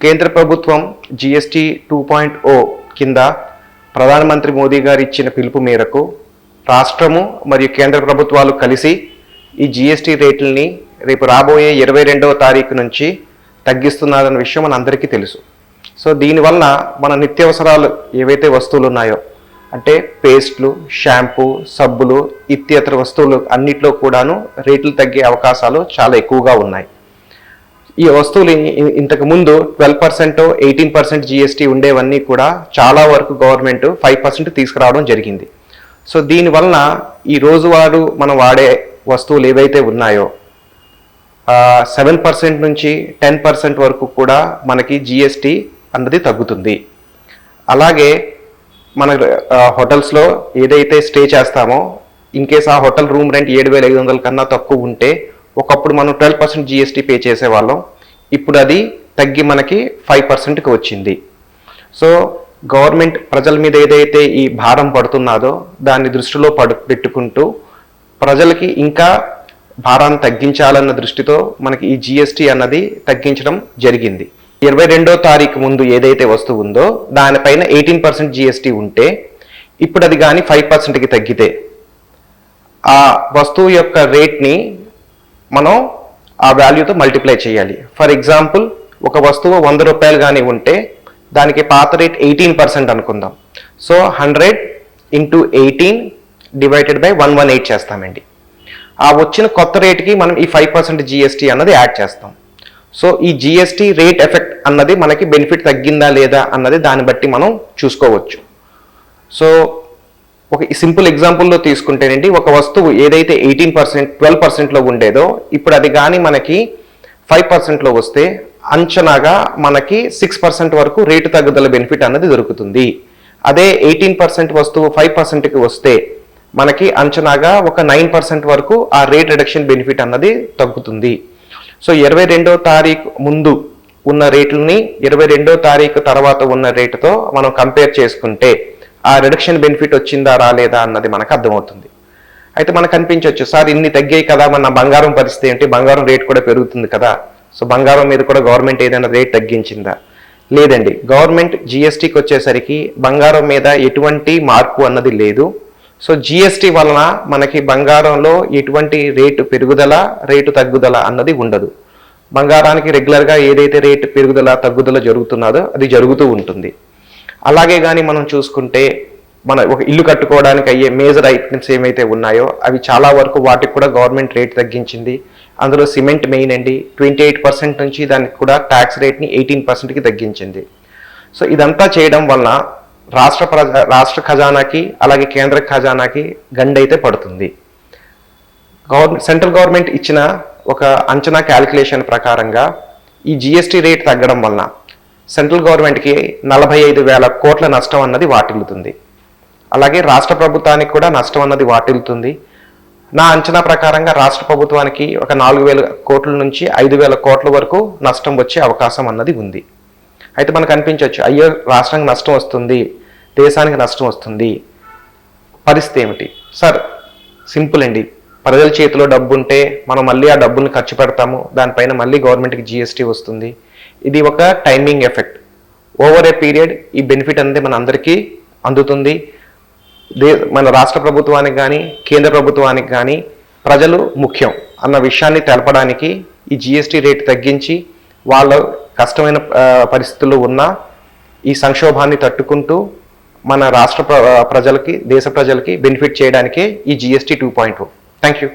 కేంద్ర ప్రభుత్వం జిఎస్టీ 2.0 కింద ప్రధానమంత్రి మోదీ గారు ఇచ్చిన పిలుపు మేరకు రాష్ట్రము మరియు కేంద్ర ప్రభుత్వాలు కలిసి ఈ జిఎస్టీ రేట్లని రేపు రాబోయే 22వ తారీఖు నుంచి తగ్గిస్తున్నారన్న విషయం మనందరికీ తెలుసు. సో దీనివల్ల మన నిత్యావసరాలు ఏవైతే వస్తువులు ఉన్నాయో అంటే పేస్ట్లు, షాంపూ, సబ్బులు ఇత్యాతర వస్తువులు అన్నిట్లో కూడాను రేట్లు తగ్గే అవకాశాలు చాలా ఎక్కువగా ఉన్నాయి. ఈ వస్తువులు ఇంతకు ముందు 12%, 18% జిఎస్టీ ఉండేవన్నీ కూడా చాలా వరకు గవర్నమెంట్ 5% తీసుకురావడం జరిగింది. సో దీనివలన ఈ రోజువారు మనం వాడే వస్తువులు ఏవైతే ఉన్నాయో 7% నుంచి 10% వరకు కూడా మనకి జిఎస్టీ అన్నది తగ్గుతుంది. అలాగే మన హోటల్స్లో ఏదైతే స్టే చేస్తామో ఇన్ కేస్ ఆ హోటల్ రూమ్ రెంట్ 7,500 కన్నా తక్కువ ఉంటే ఒకప్పుడు మనం 12% జిఎస్టీ పే చేసేవాళ్ళం. ఇప్పుడు అది తగ్గి మనకి 5%కి వచ్చింది. సో గవర్నమెంట్ ప్రజల మీద ఏదైతే ఈ భారం పడుతున్నదో దాన్ని దృష్టిలో పెట్టుకుంటూ ప్రజలకి ఇంకా భారాన్ని తగ్గించాలన్న దృష్టితో మనకి ఈ జిఎస్టీ అన్నది తగ్గించడం జరిగింది. 22వ తారీఖు ముందు ఏదైతే వస్తువు ఉందో దానిపైన 18% జిఎస్టీ ఉంటే ఇప్పుడు అది కానీ 5%కి తగ్గితే ఆ వస్తువు యొక్క రేట్ని మనం ఆ వాల్యూతో మల్టిప్లై చేయాలి. ఫర్ ఎగ్జాంపుల్ ఒక వస్తువు 100 రూపాయలు కానీ ఉంటే దానికి పాత రేట్ 18% అనుకుందాం. సో 100 × 18 డివైడెడ్ బై 118 చేస్తామండి. ఆ వచ్చిన కొత్త రేట్కి మనం ఈ 5% జిఎస్టీ అన్నది యాడ్ చేస్తాం. సో ఈ జిఎస్టీ రేట్ ఎఫెక్ట్ అన్నది మనకి బెనిఫిట్ తగ్గిందా లేదా అన్నది దాన్ని బట్టి మనం చూసుకోవచ్చు. సో ఒక సింపుల్ ఎగ్జాంపుల్లో తీసుకుంటేనండి ఒక వస్తువు ఏదైతే 18%, 12%లో ఉండేదో ఇప్పుడు అది కానీ మనకి 5%లో వస్తే అంచనాగా మనకి 6% వరకు రేటు తగ్గుదల బెనిఫిట్ అన్నది దొరుకుతుంది. అదే 18% వస్తువు 5%కి వస్తే మనకి అంచనాగా ఒక 9% వరకు ఆ రేట్ రిడక్షన్ బెనిఫిట్ అన్నది తగ్గుతుంది. సో 22వ తారీఖు ముందు ఉన్న రేట్లని 22వ తారీఖు తర్వాత ఉన్న రేటుతో మనం కంపేర్ చేసుకుంటే ఆ రిడక్షన్ బెనిఫిట్ వచ్చిందా రాలేదా అన్నది మనకు అర్థమవుతుంది. అయితే మనకు అనిపించవచ్చు, సార్ ఇన్ని తగ్గాయి కదా, మన బంగారం పరిస్థితి ఏంటి, బంగారం రేట్ కూడా పెరుగుతుంది కదా, సో బంగారం మీద కూడా గవర్నమెంట్ ఏదైనా రేట్ తగ్గించిందా? లేదండి, గవర్నమెంట్ జిఎస్టీకి వచ్చేసరికి బంగారం మీద ఎటువంటి మార్పు అన్నది లేదు. సో జిఎస్టీ వలన మనకి బంగారంలో ఎటువంటి రేటు పెరుగుదల రేటు తగ్గుదల అన్నది ఉండదు. బంగారానికి రెగ్యులర్గా ఏదైతే రేటు పెరుగుదల తగ్గుదల జరుగుతున్నదో అది జరుగుతూ ఉంటుంది. అలాగే కానీ మనం చూసుకుంటే మన ఒక ఇల్లు కట్టుకోవడానికి అయ్యే మేజర్ ఐటమ్స్ ఏమైతే ఉన్నాయో అవి చాలా వరకు వాటికి కూడా గవర్నమెంట్ రేట్ తగ్గించింది. అందులో సిమెంట్ మెయిన్ అండి, 28% నుంచి దానికి కూడా ట్యాక్స్ రేట్ని 18%కి తగ్గించింది. సో ఇదంతా చేయడం వలన రాష్ట్ర ఖజానాకి అలాగే కేంద్ర ఖజానాకి గండైతే పడుతుంది. సెంట్రల్ గవర్నమెంట్ ఇచ్చిన ఒక అంచనా క్యాలిక్యులేషన్ ప్రకారంగా ఈ జిఎస్టీ రేట్ తగ్గడం వలన సెంట్రల్ గవర్నమెంట్కి 45,000 కోట్ల నష్టం అన్నది వాటిల్లుతుంది. అలాగే రాష్ట్ర ప్రభుత్వానికి కూడా నష్టం అన్నది వాటిల్లుతుంది. నా అంచనా ప్రకారంగా రాష్ట్ర ప్రభుత్వానికి ఒక 4,000 కోట్ల నుంచి 5,000 కోట్ల వరకు నష్టం వచ్చే అవకాశం అన్నది ఉంది. అయితే మనకు అనిపించవచ్చు, అయ్యో రాష్ట్రానికి నష్టం వస్తుంది, దేశానికి నష్టం వస్తుంది, పరిస్థితి ఏమిటి? సార్ సింపుల్ అండి, ప్రజల చేతిలో డబ్బు ఉంటే మనం మళ్ళీ ఆ డబ్బుని ఖర్చు పెడతాము, దానిపైన మళ్ళీ గవర్నమెంట్కి జిఎస్టీ వస్తుంది. ఇది ఒక timing effect. Over a period ఈ బెనిఫిట్ అనేది మన అందరికీ అందుతుంది. మన రాష్ట్ర ప్రభుత్వానికి కానీ కేంద్ర ప్రభుత్వానికి కానీ ప్రజలు ముఖ్యం అన్న విషయాన్ని తెలపడానికి ఈ జిఎస్టీ రేట్ తగ్గించి వాళ్ళ కష్టమైన పరిస్థితుల్లో ఉన్న ఈ సంక్షోభాన్ని తట్టుకుంటూ మన రాష్ట్ర ప్రజలకి దేశ ప్రజలకి బెనిఫిట్ చేయడానికే ఈ జిఎస్టీ 2.0. Thank you.